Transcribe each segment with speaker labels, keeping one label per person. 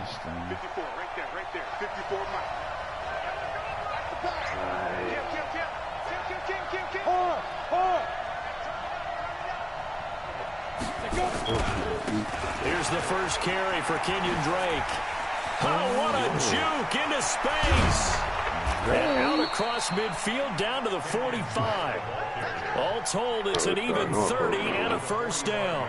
Speaker 1: 54, right there. 54, Mike.
Speaker 2: Here's the first carry for Kenyon Drake. Oh, what a juke into space. And out across midfield down to the 45. All told, it's an even 30 and a first down.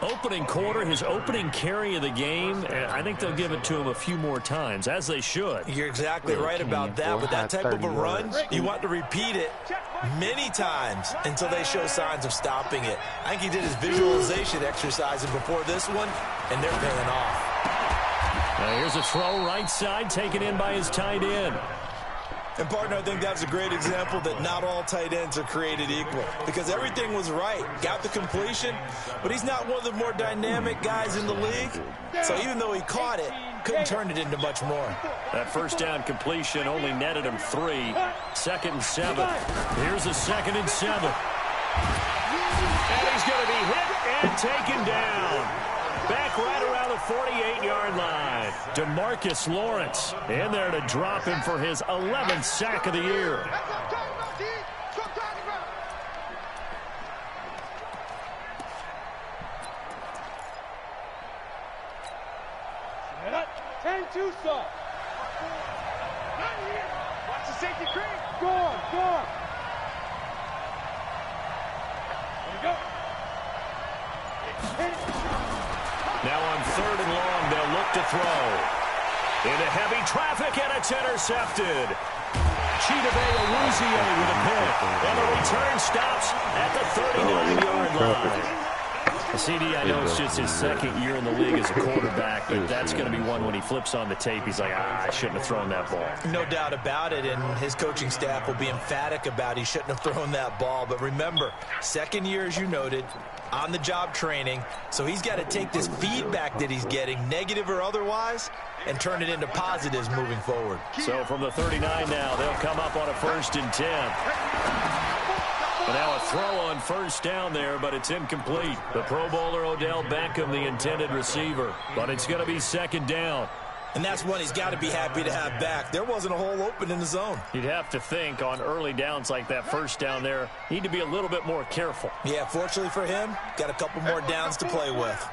Speaker 2: Opening quarter, his opening carry of the game, I think they'll give it to him a few more times, as they should.
Speaker 3: You're exactly right about that. With that type of a run, you want to repeat it many times until they show signs of stopping it. I think he did his visualization exercises before this one, and they're paying off.
Speaker 2: Now here's a throw right side, taken in by his tight end.
Speaker 3: And, partner, I think that's a great example that not all tight ends are created equal, because everything was right. Got the completion, but he's not one of the more dynamic guys in the league. So even though he caught it, couldn't turn it into much more.
Speaker 2: That first down completion only netted him 3. 2nd and 7. Here's a 2nd and 7. And he's going to be hit and taken down. Back right around the 48-yard line. DeMarcus Lawrence in there to drop him for his 11th sack of the year.
Speaker 1: Watch the safety cream. Go on. There we go.
Speaker 2: Now on 3rd and long, they'll look to throw. Into heavy traffic, and it's intercepted. Chidobe Awuzie with a pick. And the return stops at the 39-yard line. CD, I know it's just his 2nd year in the league as a quarterback, but that's going to be one when he flips on the tape. He's like, I shouldn't have thrown that ball.
Speaker 3: No doubt about it, and his coaching staff will be emphatic about he shouldn't have thrown that ball. But remember, 2nd year, as you noted, on-the-job training, so he's got to take this feedback that he's getting, negative or otherwise, and turn it into positives moving forward.
Speaker 2: So from the 39 now, they'll come up on a 1st and 10. But now a throw on 1st down there, but it's incomplete. The Pro Bowler Odell Beckham, the intended receiver. But it's going to be 2nd down.
Speaker 3: And that's one he's got to be happy to have back. There wasn't a hole open in the zone.
Speaker 2: You'd have to think on early downs like that 1st down there, need to be a little bit more careful.
Speaker 3: Yeah, fortunately for him, got a couple more downs to play with.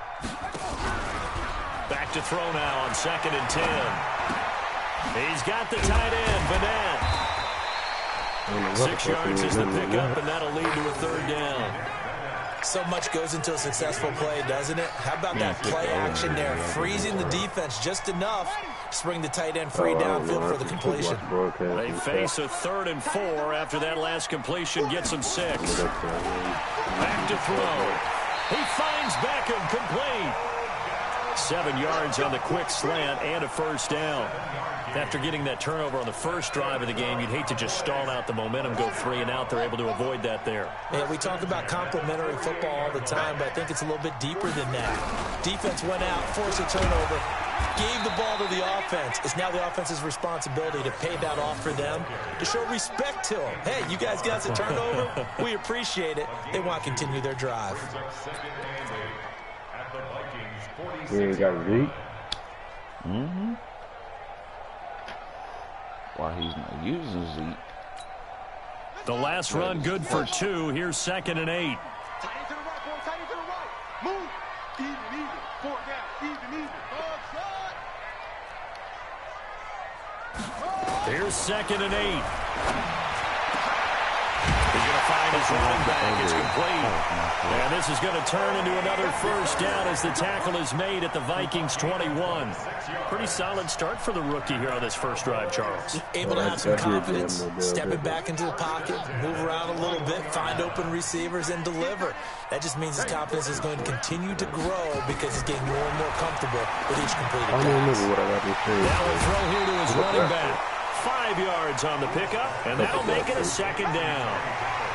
Speaker 2: Back to throw now on 2nd and 10. He's got the tight end, Vanette. 6 yards is the pickup, and that'll lead to a 3rd down.
Speaker 3: So much goes into a successful play, doesn't it? How about that play action there? Freezing the defense just enough to bring the tight end free downfield for the completion.
Speaker 2: They face a 3rd and 4 after that last completion gets them 6. Back to throw. He finds Beckham, complete. 7 yards on the quick slant and a 1st down. After getting that turnover on the first drive of the game, you'd hate to just stall out the momentum, go 3 and out. They're able to avoid that there.
Speaker 3: Yeah, we talk about complementary football all the time, but I think it's a little bit deeper than that. Defense went out, forced a turnover, gave the ball to the offense. It's now the offense's responsibility to pay that off for them, to show respect to them. Hey, you guys got us a turnover. We appreciate it. They want to continue their drive.
Speaker 4: We ain't got Zeke. Mm-hmm. Why he's not using Zeke.
Speaker 2: The last run good for 2. Here's 2nd and 8.
Speaker 1: Tight end to the right, boy. Tight end to the right. Move. Even. 4 down. Even.
Speaker 2: Here's 2nd and 8. He's going to find his running back. It's complete. And this is going to turn into another 1st down as the tackle is made at the Vikings 21. Pretty solid start for the rookie here on this first drive, Charles.
Speaker 3: Able to have some confidence, stepping back into the pocket, move around a little bit, find open receivers, and deliver. That just means his confidence is going to continue to grow because he's getting more and more comfortable with each completed pass.
Speaker 2: Now a throw here to his running back. 5 yards on the pickup, and that'll make it a 2nd down.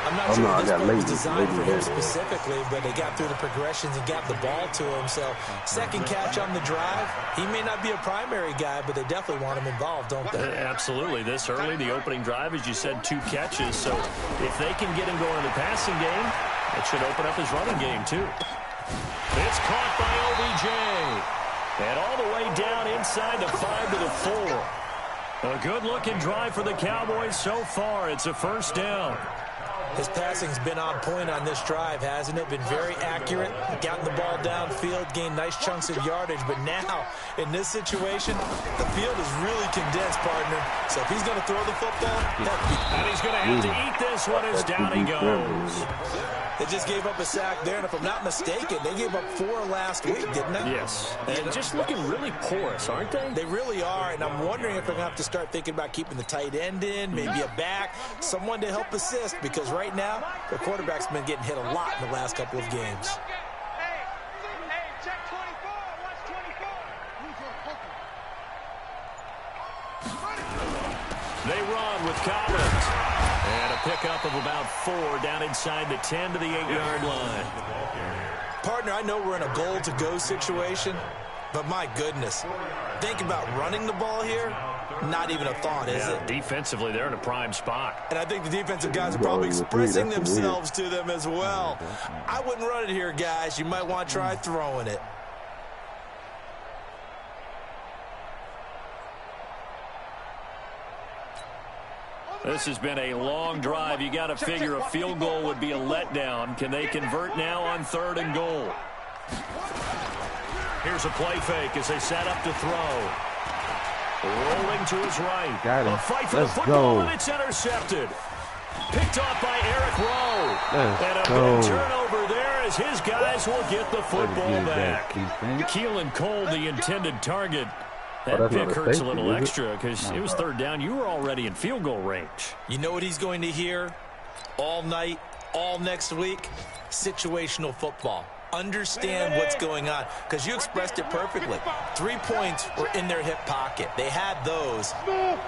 Speaker 3: I'm not sure if this play was designed for him specifically, but they got through the progressions and got the ball to him. So, 2nd catch on the drive. He may not be a primary guy, but they definitely want him involved, don't they?
Speaker 2: Absolutely. This early, the opening drive, as you said, 2 catches. So, if they can get him going in the passing game, it should open up his running game, too. It's caught by OBJ. And all the way down inside the 5 to the 4. A good-looking drive for the Cowboys so far. It's a first down.
Speaker 3: His passing's been on point on this drive, hasn't it? Been very accurate, gotten the ball downfield, gained nice chunks of yardage. But now, in this situation, the field is really condensed, partner. So if he's going to throw the football,
Speaker 2: and he's going to have to eat this one as down he goes.
Speaker 3: They just gave up a sack there, and if I'm not mistaken, they gave up 4 last week, didn't they?
Speaker 2: Yes. And just looking really porous, aren't they?
Speaker 3: They really are, and I'm wondering if they're going to have to start thinking about keeping the tight end in, maybe a back, someone to help assist, because right now, their quarterback's been getting hit a lot in the last couple of games.
Speaker 1: Hey, check 24. Watch 24.
Speaker 2: They run with Collins. And a pickup of about 4 down inside the 10 to the 8-yard line.
Speaker 3: Partner, I know we're in a goal-to-go situation, but my goodness, think about running the ball here. Not even a thought, is it?
Speaker 2: Defensively, they're in a prime spot.
Speaker 3: And I think the defensive guys are probably expressing themselves to them as well. I wouldn't run it here, guys. You might want to try throwing it.
Speaker 2: This has been a long drive. You got to figure a field goal would be a letdown. Can they convert now on 3rd and goal? Here's a play fake as they set up to throw. Rolling to his right. A fight for the football, and it's intercepted. Picked off by Eric Rowe. And a big turnover there as his guys will get the football back. Keelan Cole, the intended target. That pick hurts a little extra because it was 3rd down. You were already in field goal range.
Speaker 3: You know what he's going to hear all night, all next week? Situational football. Understand what's going on, because you expressed it perfectly. 3 points were in their hip pocket. They had those.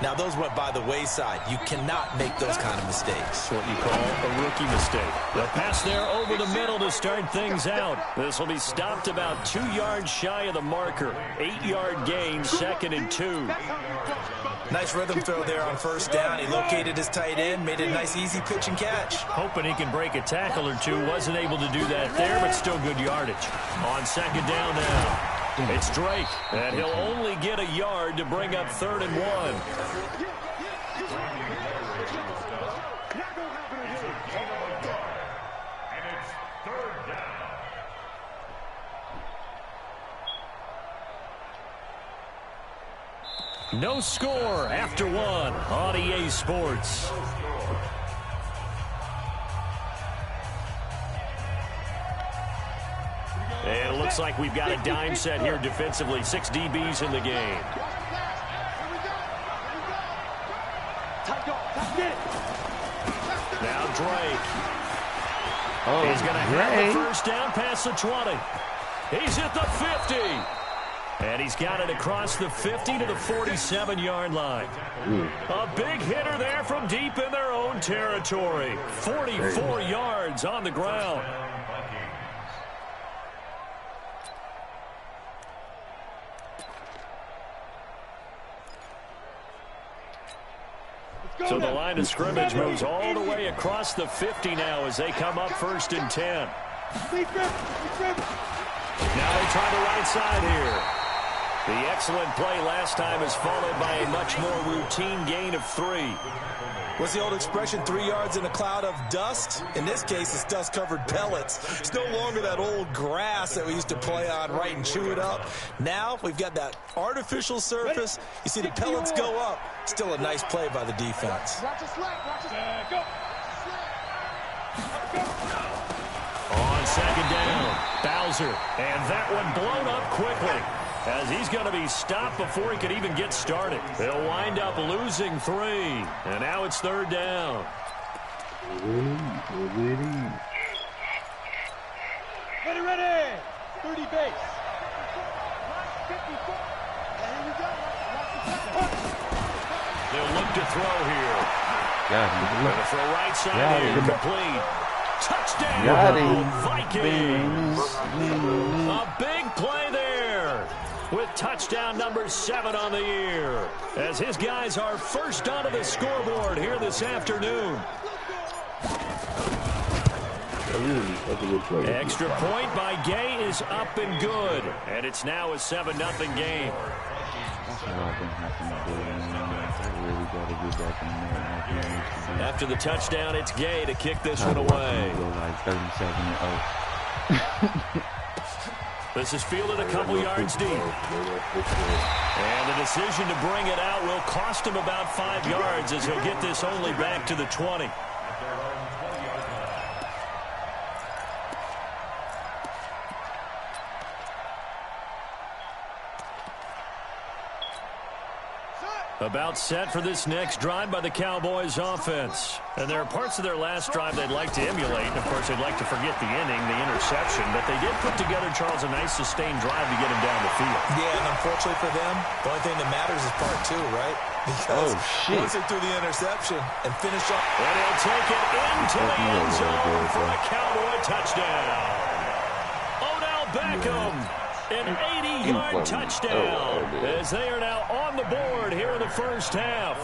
Speaker 3: Now, those went by the wayside. You cannot make those kind of mistakes.
Speaker 2: What you call a rookie mistake. The pass there over the middle to start things out. This will be stopped about 2 yards shy of the marker. 8-yard gain, 2nd and 2.
Speaker 3: Nice rhythm throw there on 1st down. He located his tight end, made it a nice, easy pitch and catch.
Speaker 2: Hoping he can break a tackle or two. Wasn't able to do that there, but still good yardage. On 2nd down now, it's Drake, and he'll only get a yard to bring up 3rd and 1. No score after 1 on EA Sports. And it looks like we've got a dime set here defensively. 6 DBs in the game. Now Drake. He's going to have the 1st down past the 20. He's at the 50. And he's got it across the 50 to the 47-yard line. A big hitter there from deep in their own territory. 44 yards on the ground. So the line of scrimmage moves all the way across the 50 now as they come up 1st and 10. Now they try the right side here. The excellent play last time is followed by a much more routine gain of 3.
Speaker 3: What's the old expression, 3 yards in a cloud of dust? In this case, it's dust-covered pellets. It's no longer that old grass that we used to play on, right, and chew it up. Now we've got that artificial surface. You see the pellets go up. Still a nice play by the defense.
Speaker 2: On 2nd down, Bowser. And that one blown up quickly, as he's going to be stopped before he could even get started. They'll wind up losing 3. And now it's 3rd down.
Speaker 1: Ready. 30 base.
Speaker 2: They'll look to throw here.
Speaker 4: Got him.
Speaker 2: Going to throw right side here. Complete. Touchdown,
Speaker 4: Got him.
Speaker 2: Vikings. A big play there with touchdown number 7 on the year, as his guys are first onto the scoreboard here this afternoon.
Speaker 4: That's a good play.
Speaker 2: Extra point by Gay is up and good. And it's now a 7-0 game.
Speaker 4: That's what I've been having to do, man. I really got to get back in there.
Speaker 2: After the touchdown, it's Gay to kick this one away.
Speaker 4: Go like 37-0.
Speaker 2: This is fielded a couple yards deep. And the decision to bring it out will cost him about 5 yards as he'll get this only back to the 20. About set for this next drive by the Cowboys offense. And there are parts of their last drive they'd like to emulate. And, of course, they'd like to forget the inning, the interception. But they did put together, Charles, a nice sustained drive to get him down the field.
Speaker 3: Yeah, and unfortunately for them, the only thing that matters is part 2, right? Because once they threw the interception and finish up.
Speaker 2: And he'll take it into the end zone for a Cowboy touchdown. Odell Beckham. An 80-yard touchdown as they are now on the board here in the first half.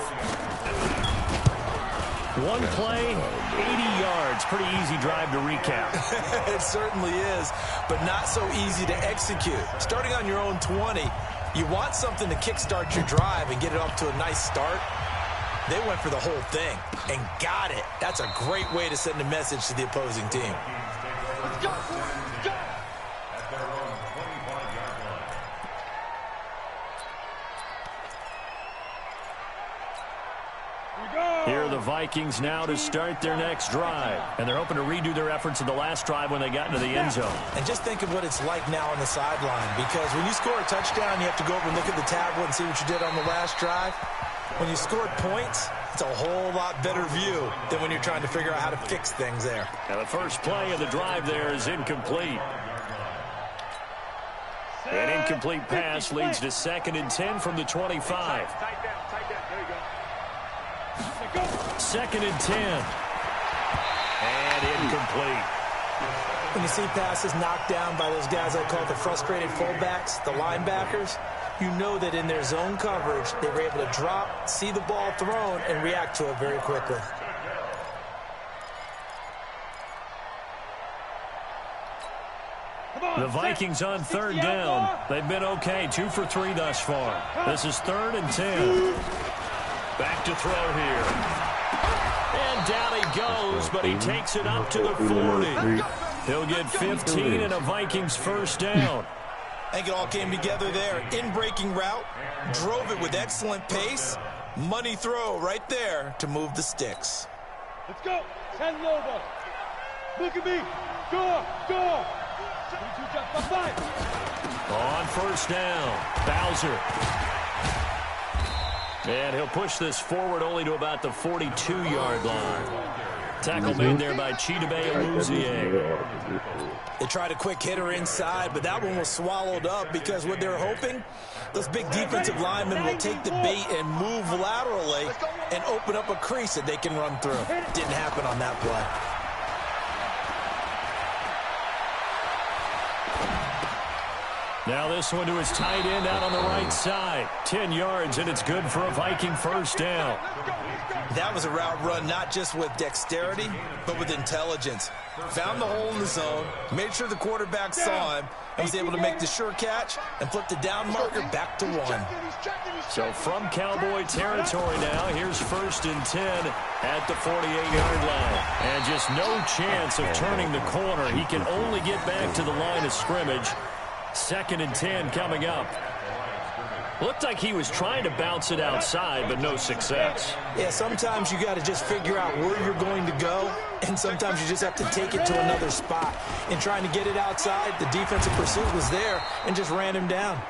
Speaker 2: One play, 80 yards. Pretty easy drive to recap.
Speaker 3: It certainly is, but not so easy to execute. Starting on your own 20, you want something to kickstart your drive and get it off to a nice start. They went for the whole thing and got it. That's a great way to send a message to the opposing team.
Speaker 1: Let's go. Go.
Speaker 2: Here are the Vikings now to start their next drive. And they're hoping to redo their efforts in the last drive when they got into the end zone.
Speaker 3: And just think of what it's like now on the sideline, because when you score a touchdown, you have to go over and look at the tablet and see what you did on the last drive. When you scored points, it's a whole lot better view than when you're trying to figure out how to fix things there.
Speaker 2: Now the first play of the drive there is incomplete. An incomplete pass leads to 2nd and 10 from the 25.
Speaker 1: Tight down. There you go.
Speaker 2: 2nd and 10. And incomplete.
Speaker 3: When you see passes knocked down by those guys I call the frustrated fullbacks, the linebackers, you know that in their zone coverage, they were able to drop, see the ball thrown, and react to it very quickly.
Speaker 2: The Vikings on 3rd down. They've been okay, 2 for 3 thus far. This is 3rd and 10. Back to throw here. And down he goes, but he takes it up to the 40. He'll get 15 and a Vikings first down.
Speaker 3: I think it all came together there. In-breaking route, drove it with excellent pace. Money throw right there to move the sticks.
Speaker 1: Let's go. 10 over. Look at me. Go.
Speaker 2: On first down, Bowser. And he'll push this forward only to about the 42-yard line. Tackle made there by Chidobe Awuzie.
Speaker 3: They tried a quick hitter inside, but that one was swallowed up because what they're hoping, those big defensive linemen will take the bait and move laterally and open up a crease that they can run through. Didn't happen on that play.
Speaker 2: Now this one to his tight end out on the right side. 10 yards, and it's good for a Viking first down.
Speaker 3: That was a route run not just with dexterity, but with intelligence. Found the hole in the zone, made sure the quarterback saw him, and was able to make the sure catch and flip the down marker back to 1.
Speaker 2: So from Cowboy territory now, here's 1st and 10 at the 48-yard line. And just no chance of turning the corner. He can only get back to the line of scrimmage. 2nd and 10 coming up. Looked like he was trying to bounce it outside, but no success.
Speaker 3: Yeah, sometimes you got to just figure out where you're going to go, and sometimes you just have to take it to another spot. In trying to get it outside, the defensive pursuit was there and just ran him down.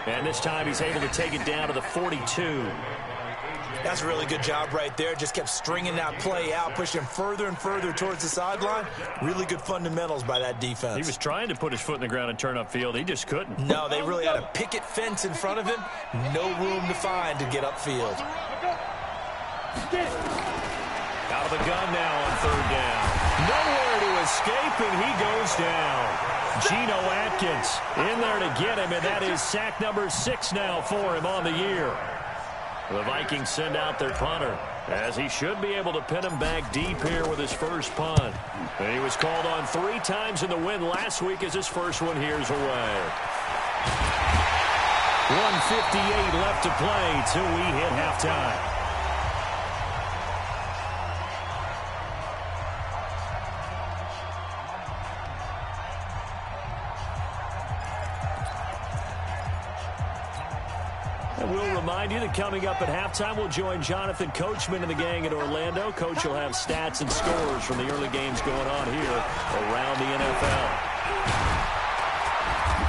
Speaker 2: And this time he's able to take it down to the 42.
Speaker 3: That's a really good job right there. Just kept stringing that play out, pushing further and further towards the sideline. Really good fundamentals by that defense.
Speaker 2: He was trying to put his foot in the ground and turn upfield. He just couldn't.
Speaker 3: No, they really had a picket fence in front of him. No room to find to get upfield.
Speaker 2: Out of the gun now on 3rd down. Nowhere to escape, and he goes down. Geno Atkins in there to get him, and that is sack number 6 now for him on the year. The Vikings send out their punter. as he should be able to pin him back deep here with his first punt. And he was called on 3 times in the win last week as his first one here's away. 1:58 left to play till we hit halftime. We'll remind you that coming up at halftime, we'll join Jonathan Coachman and the gang at Orlando. Coach will have stats and scores from the early games going on here around the NFL.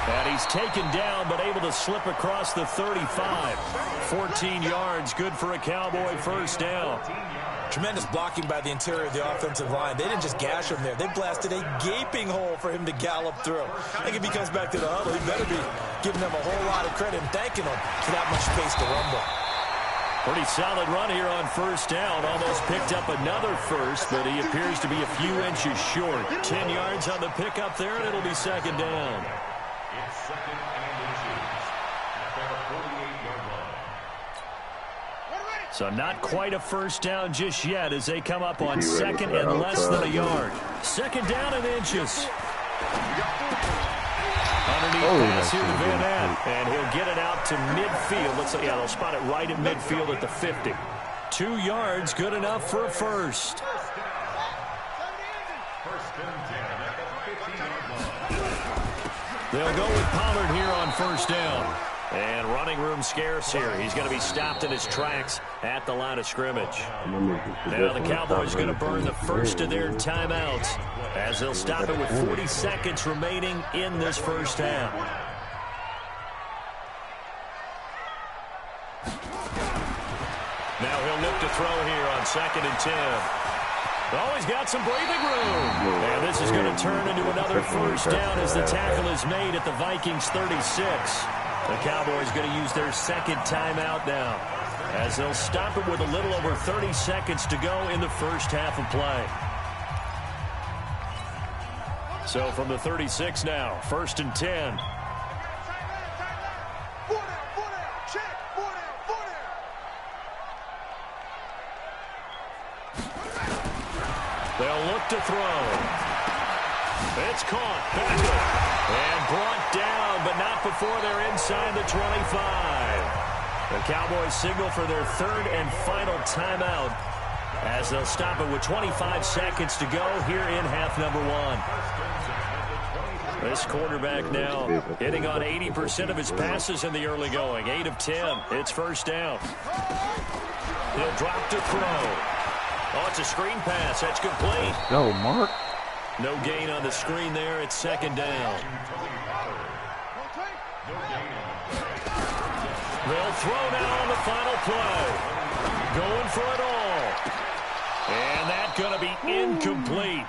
Speaker 2: And he's taken down, but able to slip across the 35. 14 yards, good for a Cowboy first down.
Speaker 3: Tremendous blocking by the interior of the offensive line. They didn't just gash him there. They blasted a gaping hole for him to gallop through. I think if he comes back to the huddle, he better be giving them a whole lot of credit and thanking them for that much space to rumble.
Speaker 2: Pretty solid run here on first down. Almost picked up another first, but he appears to be a few inches short. 10 yards on the pickup there, and it'll be second down.
Speaker 5: It's second and inches at their 48-yard line.
Speaker 2: So not quite a first down just yet as they come up on second and less than a yard. Second down and inches. Underneath pass here to Van Nant, and he'll get it out to midfield. Let's say, yeah, they'll spot it right at midfield at the 50. 2 yards, good enough for a first. They'll go with Pollard here on first down. And running room scarce here. He's going to be stopped in his tracks at the line of scrimmage. Now the Cowboys going to burn the first of their timeouts as they'll stop it with 40 seconds remaining in this first half. Now he'll look to throw here on second and 10. Oh, he's got some breathing room. And this is going to turn into another first down as the tackle is made at the Vikings 36. The Cowboys going to use their second timeout now as they'll stop it with a little over 30 seconds to go in the first half of play. So from the 36 now, first and 10. They'll look to throw. It's caught. Back and brought down, but not before they're inside the 25. The Cowboys signal for their third and final timeout as they'll stop it with 25 seconds to go here in half number 1. This quarterback now hitting on 80% of his passes in the early going. 8 of 10. It's first down. He'll drop to throw. Oh, it's a screen pass. That's complete.
Speaker 4: Go, Mark.
Speaker 2: No gain on the screen there. It's second down. They'll throw now on the final play. Going for it all. And that's going to be incomplete.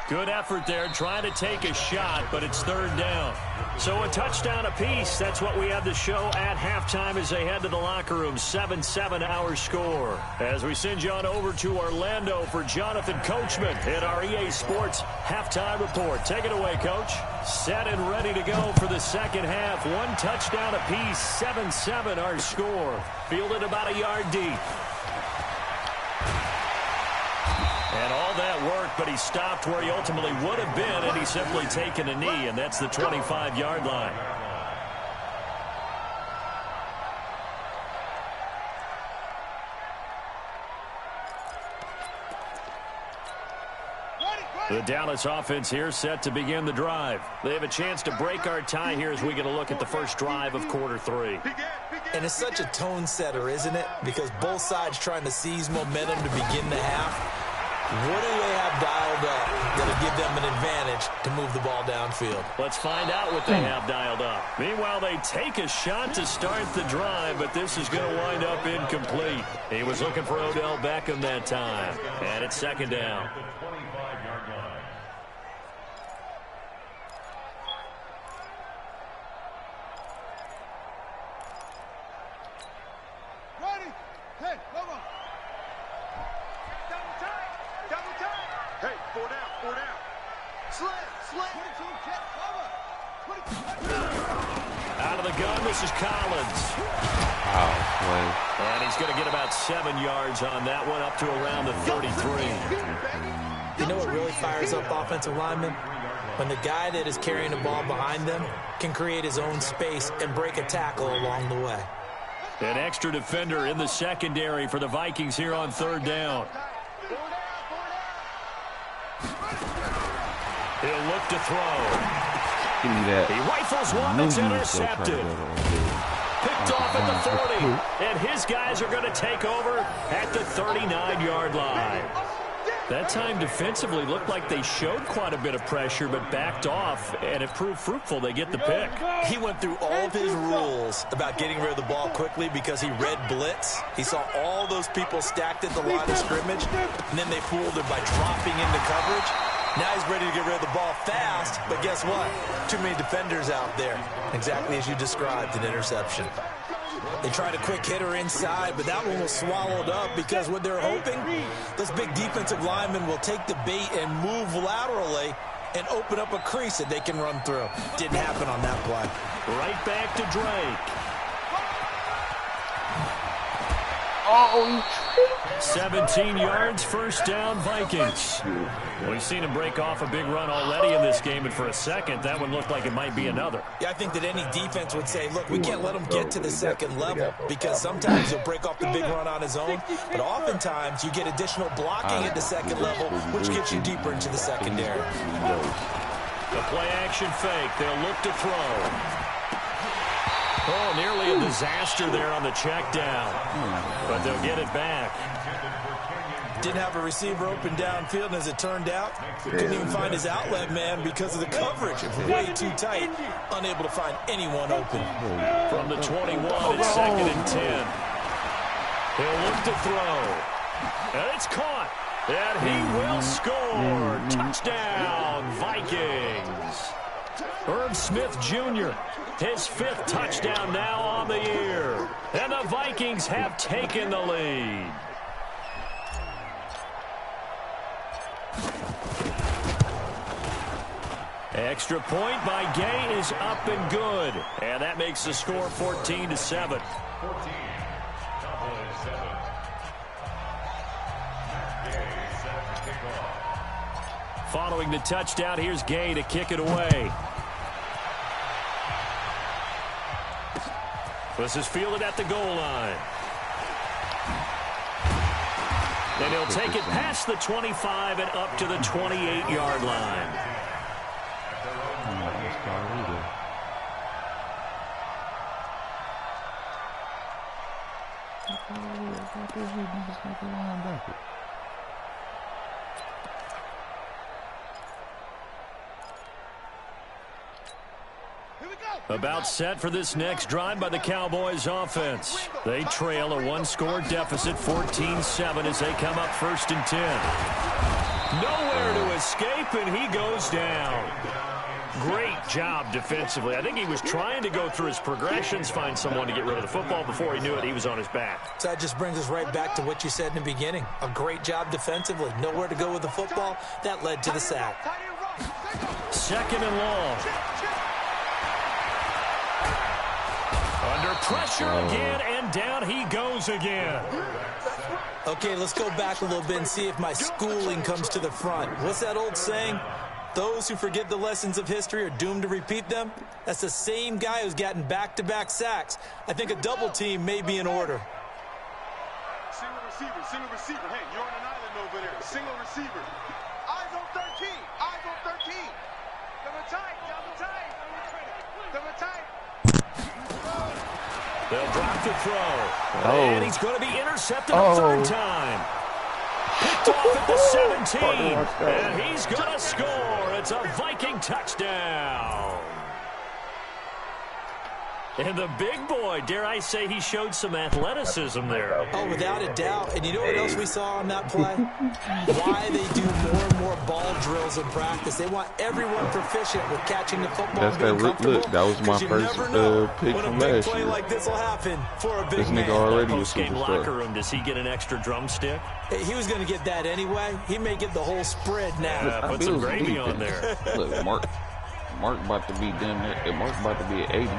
Speaker 2: Good effort there, trying to take a shot, but it's third down. So a touchdown apiece. That's what we have to show at halftime as they head to the locker room. 7-7 our score. As we send you on over to Orlando for Jonathan Coachman in our EA Sports halftime report. Take it away, Coach. Set and ready to go for the second half. 1 touchdown apiece. 7-7 our score. Fielded about a yard deep. And all that work, but he stopped where he ultimately would have been, and he's simply taken a knee, and that's the 25-yard line. The Dallas offense here set to begin the drive. They have a chance to break our tie here as we get a look at the first drive of quarter 3.
Speaker 3: And it's such a tone setter, isn't it? Because both sides trying to seize momentum to begin the half. What do they have dialed up that'll give them an advantage to move the ball downfield?
Speaker 2: Let's find out what they have dialed up. Meanwhile, they take a shot to start the drive, but this is going to wind up incomplete. He was looking for Odell Beckham that time, and it's second down. the gun, this is Collins. And he's going to get about 7 yards on that one, up to around the 33.
Speaker 3: You know what really fires up offensive linemen? When the guy that is carrying the ball behind them can create his own space and break a tackle along the way.
Speaker 2: An extra defender in the secondary for the Vikings here on 3rd down. He'll look to throw.
Speaker 4: Give me that.
Speaker 2: He rifles one that's intercepted. Picked off at the 40. And his guys are going to take over at the 39-yard line. That time defensively looked like they showed quite a bit of pressure but backed off, and it proved fruitful. They get the pick.
Speaker 3: He went through all of his rules about getting rid of the ball quickly because he read blitz. He saw all those people stacked at the line of scrimmage, and then they fooled him by dropping into coverage. Now he's ready to get rid of the ball fast, but guess what? Too many defenders out there. Exactly as you described, an interception. They tried a quick hitter inside, but that one was swallowed up because what they're hoping, those big defensive linemen will take the bait and move laterally and open up a crease that they can run through. Didn't happen on that play.
Speaker 2: Right back to Drake. 17 yards, 1st down, Vikings. We've seen him break off a big run already in this game, and for a second, that one looked like it might be another.
Speaker 3: Yeah, I think that any defense would say, look, we can't let him get to the second level because sometimes he'll break off the big run on his own, but oftentimes you get additional blocking at the second level, which gets you deeper into the secondary.
Speaker 2: The play-action fake. They'll look to throw. Oh, nearly a disaster there on the check down, but they'll get it back.
Speaker 3: Didn't have a receiver open downfield, and as it turned out, couldn't even find his outlet man because of the coverage. It was way too tight, unable to find anyone open.
Speaker 2: From the 21, it's 2nd and 10. He'll look to throw. And it's caught. And he will score. Touchdown, Vikings. Irv Smith Jr., his 5th touchdown now on the year. And the Vikings have taken the lead. Extra point by Gay is up and good. And that makes the score 14-7.
Speaker 5: 14. Cowboys 7. Gay set to kick off.
Speaker 2: Following the touchdown, here's Gay to kick it away. This is fielded at the goal line. And he'll take it past the 25 and up to the 28-yard line. About set for this next drive by the Cowboys offense. They trail a 1-score deficit, 14-7, as they come up 1st and 10. Nowhere to escape, and he goes down. Great job defensively. I think he was trying to go through his progressions, find someone to get rid of the football. Before he knew it, he was on his back.
Speaker 3: So that just brings us right back to what you said in the beginning. A great job defensively. Nowhere to go with the football. That led to the sack.
Speaker 2: 2nd and long. Under pressure again, and down he goes again.
Speaker 3: Okay, let's go back a little bit and see if my schooling comes to the front. What's that old saying? Those who forget the lessons of history are doomed to repeat them. That's the same guy who's gotten back-to-back sacks. I think a double team may be in order.
Speaker 1: Single receiver. Hey, you're on an island over there. Single receiver. Eyes on 13. Eyes on 13. Double tight.
Speaker 2: They'll drop the throw. And he's going to be intercepted a 3rd time. Picked off at the 17. And he's going to score. It's a Viking touchdown. And the big boy, dare I say, he showed some athleticism there.
Speaker 3: Oh, without a doubt. And you know what else we saw on that play? Why they do more and more ball drills in practice. They want everyone proficient with catching the football.
Speaker 4: That's that look. That was my first pick from last year.
Speaker 3: Like this will happen for a big
Speaker 4: this
Speaker 3: man.
Speaker 4: nigga already was
Speaker 2: Post-game locker room, does he get an extra drumstick?
Speaker 3: He was going to get that anyway. He may get the whole spread now.
Speaker 2: Put some gravy on there.
Speaker 4: Look, Mark about to be damn near. Mark about to be at 80.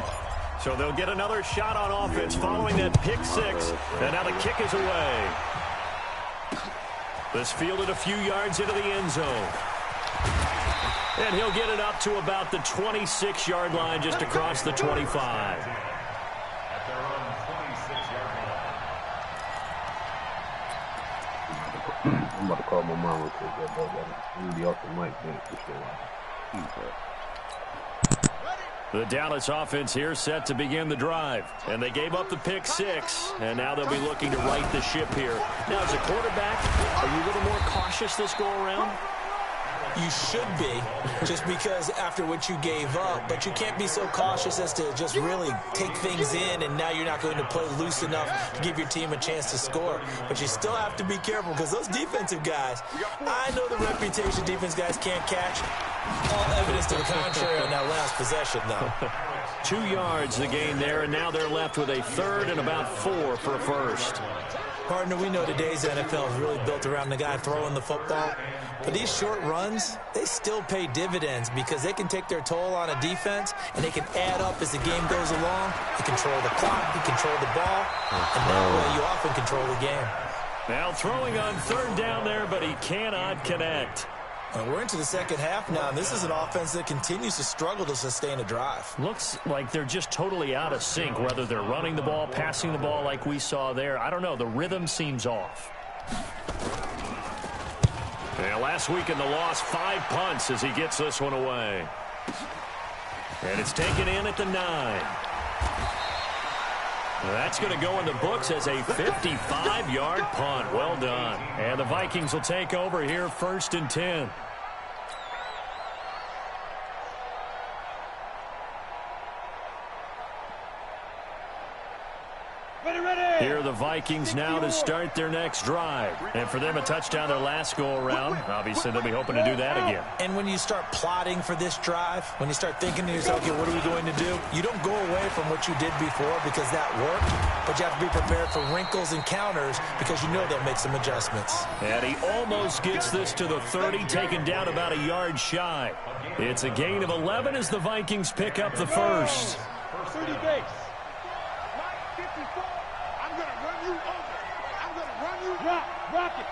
Speaker 2: So they'll get another shot on offense following that pick six. And now the kick is away. This fielded a few yards into the end zone. And he'll get it up to about the 26-yard line, just across the 25.
Speaker 5: At their own 26-yard line.
Speaker 6: I'm about to call my mom real quick. I'm be off the mic, man, for sure.
Speaker 2: The Dallas offense here set to begin the drive. And they gave up the pick six. And now they'll be looking to right the ship here. Now, as a quarterback, are you a little more cautious this go-around?
Speaker 3: You should be, just because after what you gave up. But you can't be so cautious as to just really take things in, and now you're not going to play loose enough to give your team a chance to score. But you still have to be careful, because those defensive guys, I know the reputation defense guys can't catch. All evidence to the contrary on that last possession, though.
Speaker 2: 2 yards the gain there, and now they're left with a third and about 4 for a first.
Speaker 3: Partner, we know today's NFL is really built around the guy throwing the football. But these short runs, they still pay dividends because they can take their toll on a defense, and they can add up as the game goes along. You control the clock, you control the ball, and that way you often control the game.
Speaker 2: Now throwing on third down there, but he cannot connect.
Speaker 3: We're into the second half now, and this is an offense that continues to struggle to sustain a drive.
Speaker 2: Looks like they're just totally out of sync, whether they're running the ball, passing the ball like we saw there. I don't know. The rhythm seems off. And last week in the loss, 5 punts as he gets this one away. And it's taken in at the 9. That's going to go in the books as a 55-yard punt. Well done. And the Vikings will take over here, 1st and 10. Here are the Vikings now to start their next drive. And for them, a touchdown their last go-around. Obviously, they'll be hoping to do that again.
Speaker 3: And when you start plotting for this drive, when you start thinking to yourself, okay, what are we going to do? You don't go away from what you did before because that worked, but you have to be prepared for wrinkles and counters because you know they'll make some adjustments.
Speaker 2: And he almost gets this to the 30, taken down about a yard shy. It's a gain of 11 as the Vikings pick up the first.
Speaker 1: 30 base. Rock it.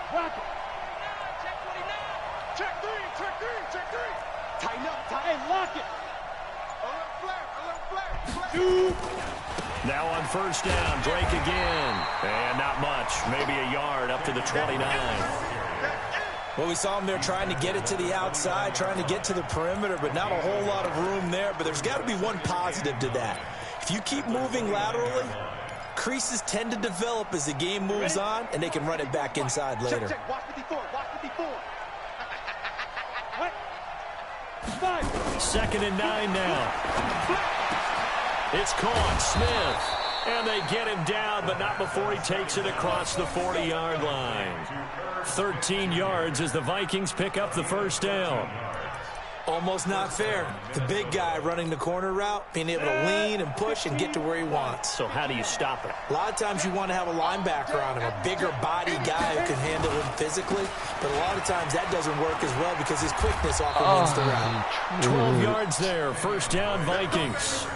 Speaker 1: Check three. Tighten up. Hey, lock it. A little flare. 2.
Speaker 2: Now on first down, Drake again. And not much, maybe a yard up to the 29.
Speaker 3: Well, we saw him there trying to get it to the outside, trying to get to the perimeter, but not a whole lot of room there. But there's got to be one positive to that. If you keep moving laterally, creases tend to develop as the game moves on, and they can run it back inside later.
Speaker 1: Check. Watch 54. What?
Speaker 2: 2nd and 9 now. It's caught. Smith. And they get him down, but not before he takes it across the 40-yard line. 13 yards as the Vikings pick up the first down.
Speaker 3: Almost not fair. The big guy running the corner route, being able to lean and push and get to where he wants.
Speaker 2: So how do you stop it?
Speaker 3: A lot of times you want to have a linebacker on him, a bigger body guy who can handle him physically. But a lot of times that doesn't work as well because his quickness often wins the route.
Speaker 2: 12 yards there. First down, Vikings.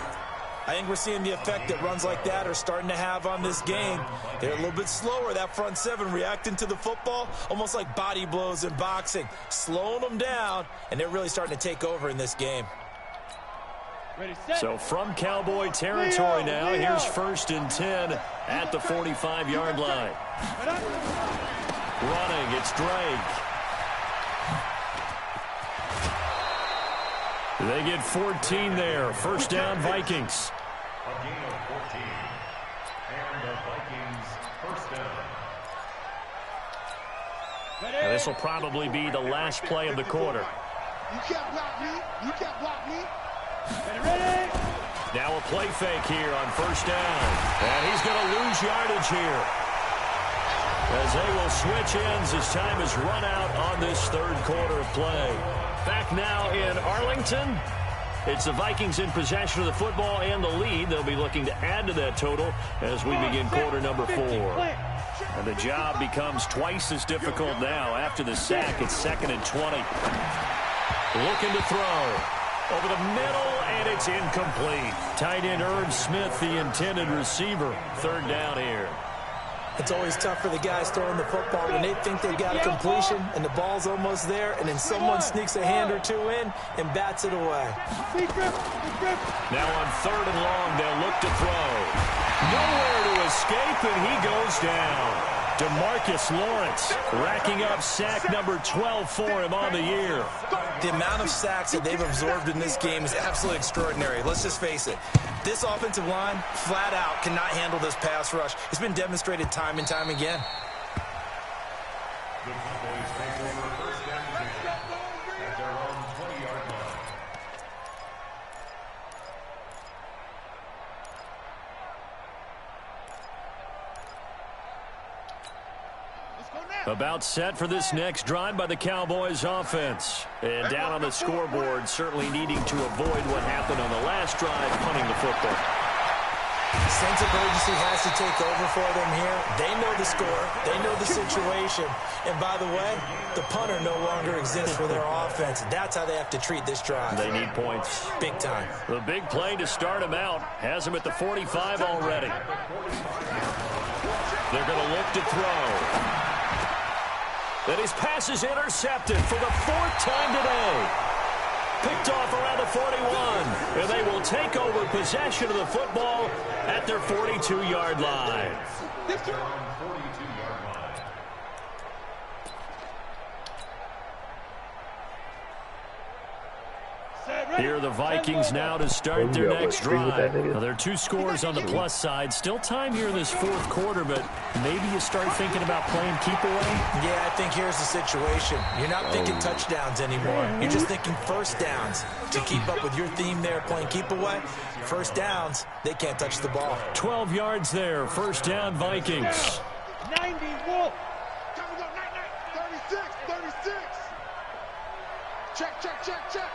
Speaker 3: I think we're seeing the effect that runs like that are starting to have on this game. They're a little bit slower, that front seven, reacting to the football, almost like body blows in boxing, slowing them down, and they're really starting to take over in this game.
Speaker 2: So from Cowboy territory now, here's 1st and 10 at the 45-yard line. Running, it's Drake. They get 14 there. First down, Vikings.
Speaker 5: A gain of 14. And the Vikings first down.
Speaker 2: And this will probably be the last play of the quarter.
Speaker 1: You can't block me.
Speaker 3: Ready?
Speaker 2: Now a play fake here on first down. And he's going to lose yardage here, as they will switch ends as time is run out on this third quarter of play. Back now in Arlington. It's the Vikings in possession of the football and the lead. They'll be looking to add to that total as we begin quarter number 4. And the job becomes twice as difficult now. After the sack, it's 2nd and 20. Looking to throw. Over the middle, and it's incomplete. Tight end Irv Smith, the intended receiver. Third down here.
Speaker 3: It's always tough for the guys throwing the football when they think they've got a completion and the ball's almost there, and then someone sneaks a hand or two in and bats it away.
Speaker 2: Now on 3rd and long, they'll look to throw. Nowhere to escape, and he goes down. DeMarcus Lawrence racking up sack number 12 for him on the year.
Speaker 3: The amount of sacks that they've absorbed in this game is absolutely extraordinary. Let's just face it. This offensive line, flat out, cannot handle this pass rush. It's been demonstrated time and time again.
Speaker 5: The Cowboys take over first down position at their own 20-yard line.
Speaker 2: About set for this next drive by the Cowboys offense. And down on the scoreboard, certainly needing to avoid what happened on the last drive, punting the football.
Speaker 3: Sense of urgency has to take over for them here. They know the score. They know the situation. And by the way, the punter no longer exists for their offense. That's how they have to treat this drive.
Speaker 2: They need points.
Speaker 3: Big time.
Speaker 2: The big play to start him out. Has him at the 45 already. They're going to look to throw. Then his pass is intercepted for the 4th time today. Picked off around the 41. And they will take over possession of the football at their 42-yard line. Here are the Vikings now to start their next drive. Now, there are 2 scores on the plus side. Still time here in this 4th quarter, but maybe you start thinking about playing keep away?
Speaker 3: Yeah, I think here's the situation. You're not thinking touchdowns anymore. You're just thinking first downs. To keep up with your theme there, playing keep away, first downs, they can't touch the ball.
Speaker 2: 12 yards there, first down Vikings.
Speaker 1: 90, Wolf. 36, 36. Check.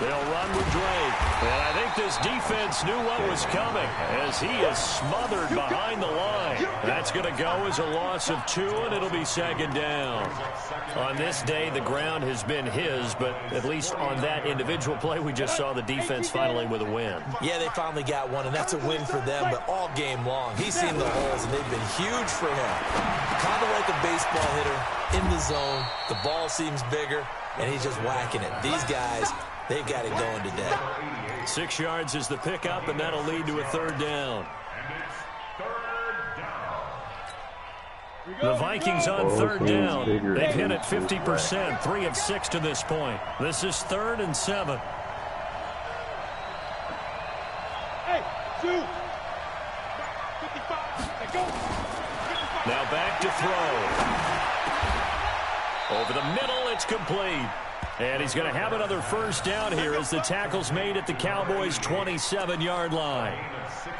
Speaker 2: They'll run with Drake. And I think this defense knew what was coming as he is smothered behind the line. That's going to go as a loss of 2, and it'll be 2nd down. On this day, the ground has been his, but at least on that individual play, we just saw the defense finally with a win.
Speaker 3: Yeah, they finally got one, and that's a win for them, but all game long, he's seen the holes, and they've been huge for him. Kind of like a baseball hitter in the zone. The ball seems bigger, and he's just whacking it. These guys, they've got it going today.
Speaker 2: 6 yards is the pickup, and that'll lead to a 3rd down. The Vikings on 3rd down. They've hit it 50%, 3 of 6 to this point. This is 3rd and 7.
Speaker 1: Hey, 2. 55. Go.
Speaker 2: Now back to throw. Over the middle, it's complete. And he's going to have another first down here as the tackle's made at the Cowboys' 27-yard line.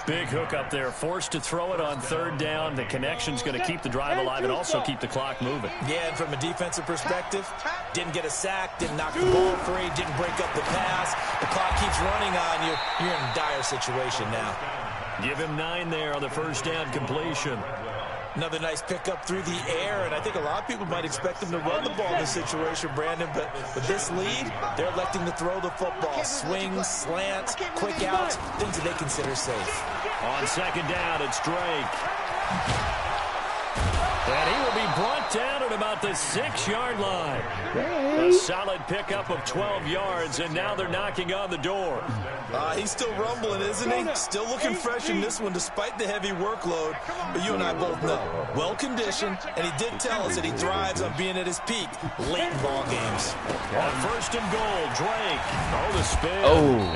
Speaker 2: Big hook up there, forced to throw it on 3rd down. The connection's going to keep the drive alive and also keep the clock moving.
Speaker 3: Yeah, and from a defensive perspective, didn't get a sack, didn't knock the ball free, didn't break up the pass. The clock keeps running on you. You're in a dire situation now.
Speaker 2: Give him 9 there on the first down completion.
Speaker 3: Another nice pickup through the air, and I think a lot of people might expect him to run the ball in this situation, Brandon, but with this lead, they're electing to throw the football. Swings, slants, quick outs, things that they consider safe.
Speaker 2: On 2nd down, it's Drake. And he will be brought down at about the 6-yard line. A solid pickup of 12 yards, and now they're knocking on the door.
Speaker 3: He's still rumbling, isn't he? Still looking fresh in this one despite the heavy workload. But you and I both know, well-conditioned, and he did tell us that he thrives on being at his peak late in ball games.
Speaker 2: On 1st and goal, Drake. Oh, the spin.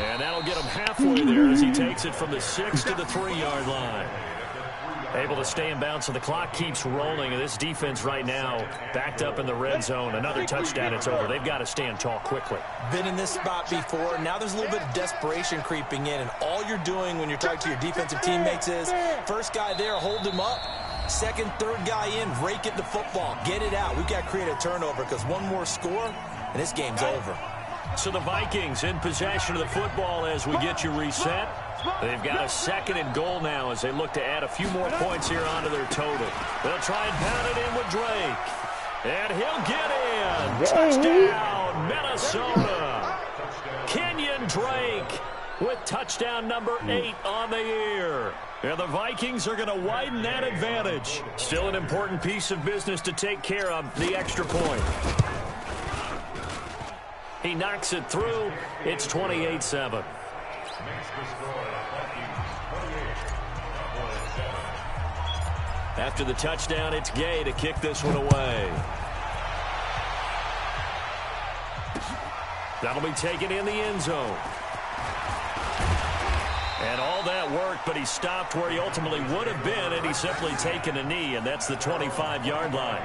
Speaker 2: And that'll get him halfway there as he takes it from the 6 to the 3-yard line. Able to stay in bounds, so the clock keeps rolling. And this defense right now backed up in the red zone. Another touchdown, it's over. They've got to stand tall quickly.
Speaker 3: Been in this spot before. Now there's a little bit of desperation creeping in. And all you're doing when you're talking to your defensive teammates is, first guy there, hold him up. Second, third guy in, rake it to football. Get it out. We've got to create a turnover because one more score, and this game's over.
Speaker 2: So the Vikings in possession of the football as we get you reset. They've got a 2nd and goal now as they look to add a few more points here onto their total. They'll try and pound it in with Drake. And he'll get in. Touchdown, Minnesota. Kenyon Drake with touchdown number 8 on the year. And the Vikings are going to widen that advantage. Still an important piece of business to take care of, the extra point. He knocks it through. It's 28-7. After the touchdown, it's Gay to kick this one away. That'll be taken in the end zone. And all that work, but he stopped where he ultimately would have been, and he's simply taken a knee, and that's the 25-yard line.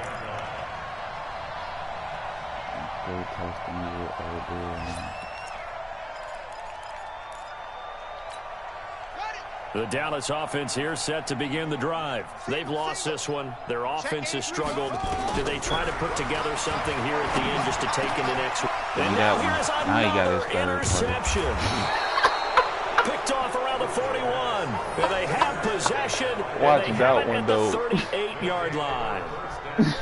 Speaker 2: The Dallas offense here set to begin the drive. They've lost this one. Their offense has struggled. Do they try to put together something here at the end just to take in the next one? And now here's another interception. Picked off around the 41. And they have possession.
Speaker 4: Watch
Speaker 2: and they
Speaker 4: that
Speaker 2: have it
Speaker 4: one,
Speaker 2: at
Speaker 4: though.
Speaker 2: the 38-yard line.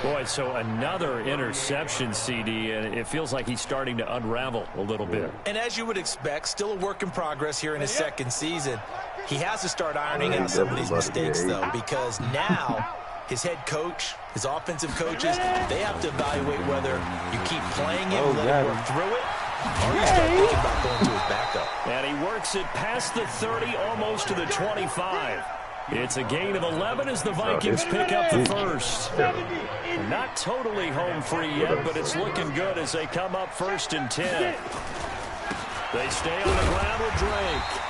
Speaker 2: Boy, so another interception, CD, and it feels like he's starting to unravel a little bit.
Speaker 3: And as you would expect, still a work in progress here in his second season. He has to start ironing out some of these mistakes, though, because now his head coach, his offensive coaches, they have to evaluate whether you keep playing him, let him work through it, or you start thinking about going to his backup.
Speaker 2: And he works it past the 30, almost to the 25. It's a gain of 11 as the Vikings pick up the first. Not totally home free yet, but it's looking good as they come up 1st and 10. They stay on the ground with Drake.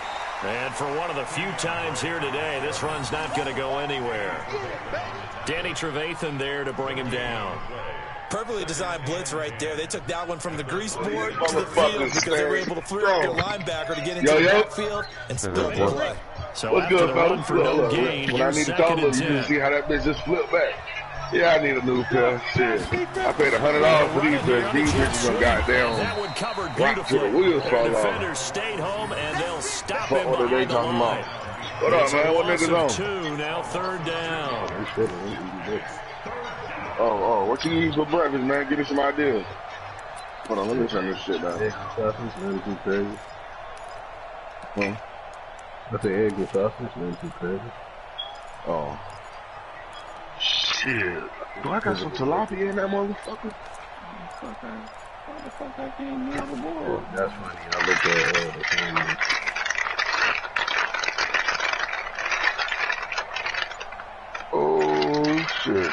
Speaker 2: And for one of the few times here today, this run's not going to go anywhere. Danny Trevathan there to bring him down.
Speaker 3: Perfectly designed blitz right there. They took that one from the grease board to the field because they were able to free up their linebacker to get into the backfield and spill the play.
Speaker 2: So after the run for no gain,
Speaker 6: when I need to call you, you can see how that bitch just flipped back. Yeah, I need a new pair. Shit. I paid $100 for these bitches. These bitches are goddamn
Speaker 2: that one covered
Speaker 6: rock to the
Speaker 2: beautifully.
Speaker 6: wheels fall off.
Speaker 2: Defenders stayed home, and they'll stop him
Speaker 6: What are they
Speaker 2: behind the
Speaker 6: talking
Speaker 2: line.
Speaker 6: about? What up, man? What niggas on?
Speaker 2: 2, now 3rd down.
Speaker 6: Oh, what you eat for breakfast, man? Give me some ideas. Hold on, let me turn this shit down.
Speaker 7: Eggs and sausage, nothing too crazy.
Speaker 6: Huh?
Speaker 7: I say eggs and sausage, nothing too crazy.
Speaker 6: Oh. Shit. Do I got some tilapia in that motherfucker? Why the fuck I can't near the ball?
Speaker 7: That's funny. I looked at the same.
Speaker 6: Oh, shit.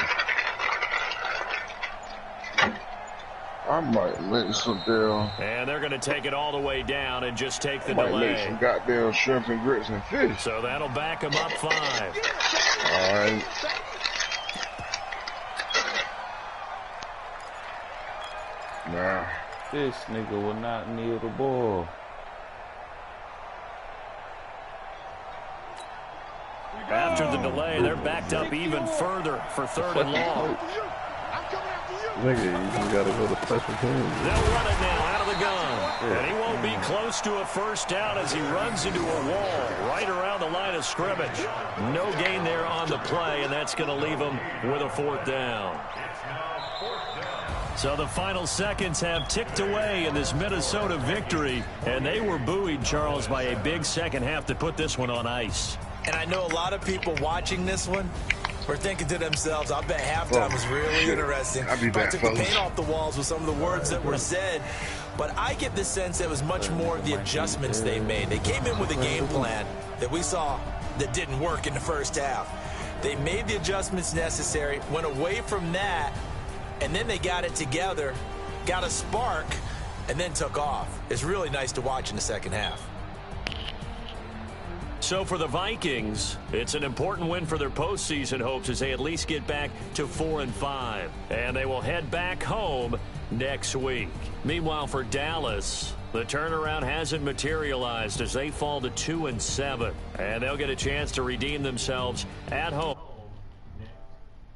Speaker 6: I might make some damn...
Speaker 2: And they're going to take it all the way down and just take the
Speaker 6: Might
Speaker 2: delay.
Speaker 6: make some goddamn shrimp and grits and fish.
Speaker 2: So that'll back them up 5.
Speaker 6: All right. Nah.
Speaker 4: This nigga will not kneel the ball.
Speaker 2: After the delay, they're backed up even further for 3rd and long.
Speaker 7: Nigga, you just gotta go to special teams.
Speaker 2: They'll run it now out of the gun. And he won't be close to a first down as he runs into a wall right around the line of scrimmage. No gain there on the play, and that's going to leave him with a 4th down. So the final seconds have ticked away in this Minnesota victory, and they were buoyed, Charles, by a big second half to put this one on ice.
Speaker 3: And I know a lot of people watching this one were thinking to themselves, I bet halftime was really interesting.
Speaker 6: I'll be back,
Speaker 3: took the
Speaker 6: fellas.
Speaker 3: paint off the walls with some of the words that were said. But I get the sense it was much more of the adjustments they made. They came in with a game plan that we saw that didn't work in the first half. They made the adjustments necessary, went away from that, and then they got it together, got a spark, and then took off. It's really nice to watch in the second half.
Speaker 2: So for the Vikings, it's an important win for their postseason hopes as they at least get back to 4-5. And they will head back home next week. Meanwhile, for Dallas, the turnaround hasn't materialized as they fall to 2-7. And they'll get a chance to redeem themselves at home.